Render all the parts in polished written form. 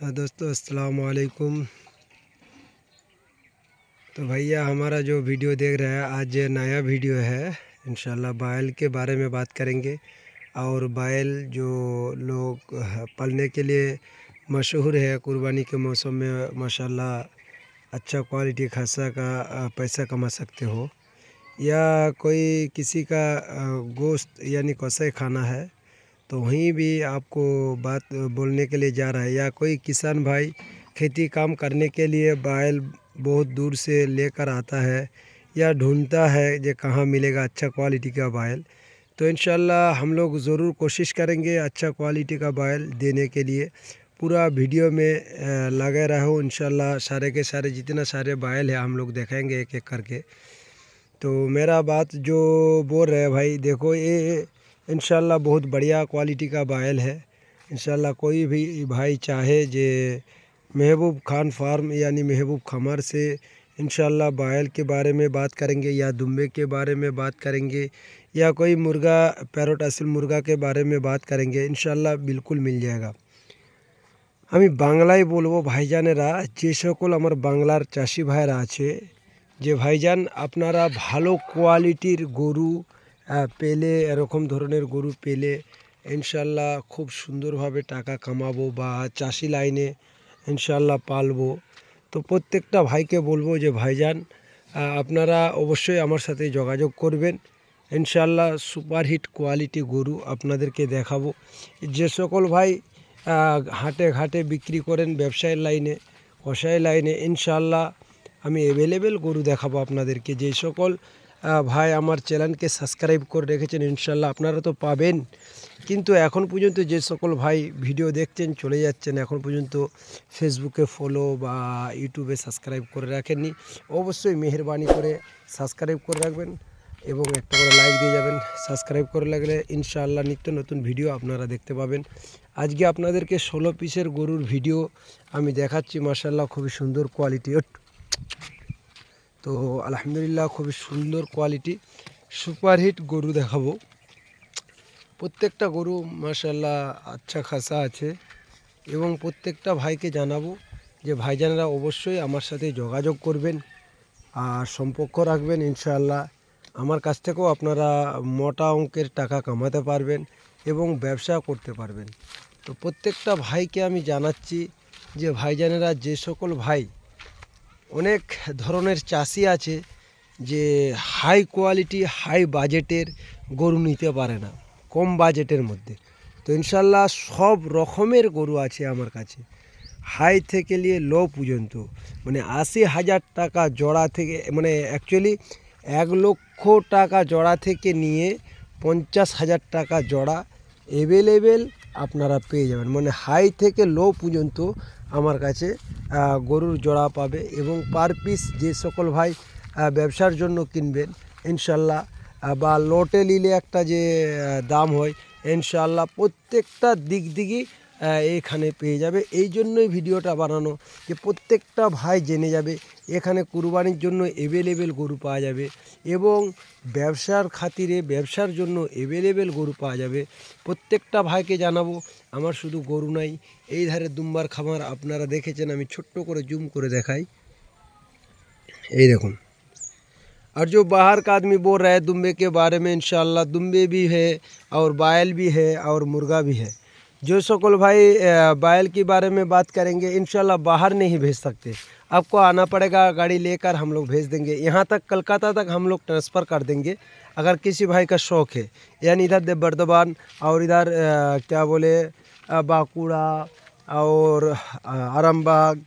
दोस्तों अस्सलाम वालेकुम। तो भैया हमारा जो वीडियो देख रहे हैं आज नया वीडियो है। इंशाल्लाह बैल के बारे में बात करेंगे और बैल जो लोग पालने के लिए मशहूर है, कुर्बानी के मौसम में माशाल्लाह अच्छा क्वालिटी खासा का पैसा कमा सकते हो, या कोई किसी का गोश्त यानी कसाई खाना है तो वहीं भी आपको बात बोलने के लिए जा रहा है, या कोई किसान भाई खेती काम करने के लिए बैल बहुत दूर से लेकर आता है या ढूंढता है जो कहाँ मिलेगा अच्छा क्वालिटी का बैल। तो इंशाल्लाह हम लोग ज़रूर कोशिश करेंगे अच्छा क्वालिटी का बैल देने के लिए। पूरा वीडियो में लगे रहो, इंशाल्लाह सारे के सारे जितना सारे बैल है हम लोग दिखाएंगे एक एक करके। तो मेरा बात जो बोल रहे हैं भाई, देखो ये इंशाल्लाह बहुत बढ़िया क्वालिटी का बैल है। इंशाल्लाह कोई भी भाई चाहे जे महबूब खान फार्म यानी महबूब खमर से इंशाल्लाह बैल के बारे में बात करेंगे या दुम्बे के बारे में बात करेंगे या कोई मुर्गा पैरोट असल मुर्गा के बारे में बात करेंगे, इंशाल्लाह बिल्कुल मिल जाएगा। আমি বাংলায় বলবো ভাইজানেরা, যে সকল আমার বাংলার চাষি ভাইরা আছে, যে ভাইজান আপনারা ভালো কোয়ালিটির গরু পেলে, এরকম ধরনের গরু পেলে ইনশাল্লাহ খুব সুন্দরভাবে টাকা কামাবো বা চাষি লাইনে ইনশাল্লাহ পালবো। তো প্রত্যেকটা ভাইকে বলবো যে ভাইজান আপনারা অবশ্যই আমার সাথে যোগাযোগ করবেন। ইনশাল্লাহ সুপারহিট কোয়ালিটি গরু আপনাদেরকে দেখাবো। যে সকল ভাই হাটে ঘাটে বিক্রি করেন ব্যবসায়ের লাইনে, কষাই লাইনে, ইনশাল্লাহ আমি অ্যাভেলেবেল গরু দেখাবো আপনাদেরকে। যে সকল ভাই আমার চ্যানেলকে সাবস্ক্রাইব করে রেখেছেন ইনশাল্লাহ আপনারা তো পাবেন, কিন্তু এখন পর্যন্ত যে সকল ভাই ভিডিও দেখছেন চলে যাচ্ছেন, এখন পর্যন্ত ফেসবুকে ফলো বা ইউটিউবে সাবস্ক্রাইব করে রাখেননি, অবশ্যই মেহেরবানি করে সাবস্ক্রাইব করে রাখবেন এবং একটা করে লাইক দিয়ে যাবেন। সাবস্ক্রাইব করে লাগলে ইনশাআল্লাহ নিত্য নতুন ভিডিও আপনারা দেখতে পাবেন। আজকে আপনাদেরকে 16 পিসের গরুর ভিডিও আমি দেখাচ্ছি, মাশাআল্লাহ খুবই সুন্দর কোয়ালিটি। তো আলহামদুলিল্লাহ খুবই সুন্দর কোয়ালিটি সুপারহিট গরু দেখাবো। প্রত্যেকটা গরু মাশাআল্লাহ আচ্ছা খাসা আছে এবং প্রত্যেকটা ভাইকে জানাবো যে ভাইজানেরা অবশ্যই আমার সাথে যোগাযোগ করবেন আর সম্পর্ক রাখবেন। ইনশাআল্লাহ আমার কাছ থেকেও আপনারা মোটা অঙ্কের টাকা কামাতে পারবেন এবং ব্যবসা করতে পারবেন। তো প্রত্যেকটা ভাইকে আমি জানাচ্ছি যে ভাইজানেরা, যে সকল ভাই অনেক ধরনের চাষি আছে যে হাই কোয়ালিটি হাই বাজেটের গরু নিতে পারে না কম বাজেটের মধ্যে, তো ইনশাল্লাহ সব রকমের গরু আছে আমার কাছে, হাই থেকে নিয়ে লো পর্যন্ত, মানে 80,000 টাকা জোড়া থেকে, মানে অ্যাকচুয়ালি 1,00,000 টাকা জোড়া থেকে নিয়ে 50,000 টাকা জোড়া অ্যাভেলেবেল আপনারা পেয়ে যাবেন। মানে হাই থেকে লো পর্যন্ত আমার কাছে গরুর জোড়া পাবে এবং পার পিস যে সকল ভাই ব্যবসার জন্য কিনবেন ইনশাল্লাহ, বা লটে নিলে একটা যে দাম হয় ইনশাল্লাহ প্রত্যেকটা দিক দিকই এখানে পেয়ে যাবে। এই জন্যই ভিডিওটা বানানো, যে প্রত্যেকটা ভাই জেনে যাবে এখানে কুরবানির জন্য অ্যাভেলেবেল গরু পাওয়া যাবে এবং ব্যবসার খাতিরে ব্যবসার জন্য অ্যাভেলেবেল গরু পাওয়া যাবে। প্রত্যেকটা ভাইকে জানাবো আমার শুধু গরু নাই, এই ধারে দুম্বার খামার আপনারা দেখেছেন, আমি ছোট্ট করে জুম করে দেখাই, এই দেখুন। और जो बाहर का आदमी बोल रहा है दुम्बे के बारे में, इंशाल्लाह दुम्बे भी है और बैल भी है और मुर्गा भी है। जो सकल भाई बैल के बारे में बात करेंगे इंशाल्लाह बाहर नहीं भेज सकते, आपको आना पड़ेगा, गाड़ी लेकर हम लोग भेज देंगे यहाँ तक, कलकत्ता तक हम लोग ट्रांसफ़र कर देंगे। अगर किसी भाई का शौक़ है, यानी इधर बर्दवान और इधर क्या बोले बांकुड़ा और आरामबाग,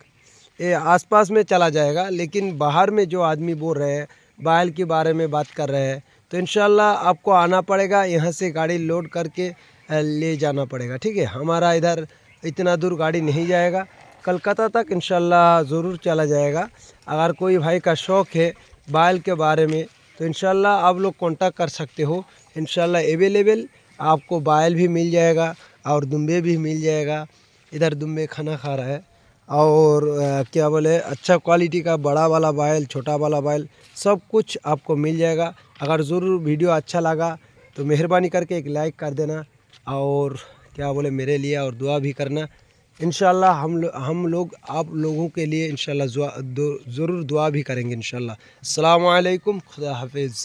ये आसपास में चला जाएगा। लेकिन बाहर में जो आदमी बोल रहे हैं बैल के बारे में बात कर रहे हैं, तो इंशाल्लाह आपको आना पड़ेगा, यहाँ से गाड़ी लोड करके ले जाना पड़ेगा, ठीक है। हमारा इधर इतना दूर गाड़ी नहीं जाएगा, कलकत्ता तक इंशाल्लाह ज़रूर चला जाएगा। अगर कोई भाई का शौक़ है बैल के बारे में तो इंशाल्लाह आप लोग कांटेक्ट कर सकते हो। इंशाल्लाह अवेलेबल आपको बैल भी मिल जाएगा और दुम्बे भी मिल जाएगा। इधर दुम्बे खाना खा रहा है और क्या बोले अच्छा क्वालिटी का बड़ा वाला बैल, छोटा वाला बैल, सब कुछ आपको मिल जाएगा। अगर ज़रूर वीडियो अच्छा लगा तो मेहरबानी करके एक लाइक कर देना और क्या बोले मेरे लिए और दुआ भी करना। इंशाल्लाह हम लोग आप लोगों के लिए इंशाल्लाह ज़रूर दुआ भी करेंगे इंशाल्लाह। अस्सलामु अलैकुम, खुदा हाफिज़।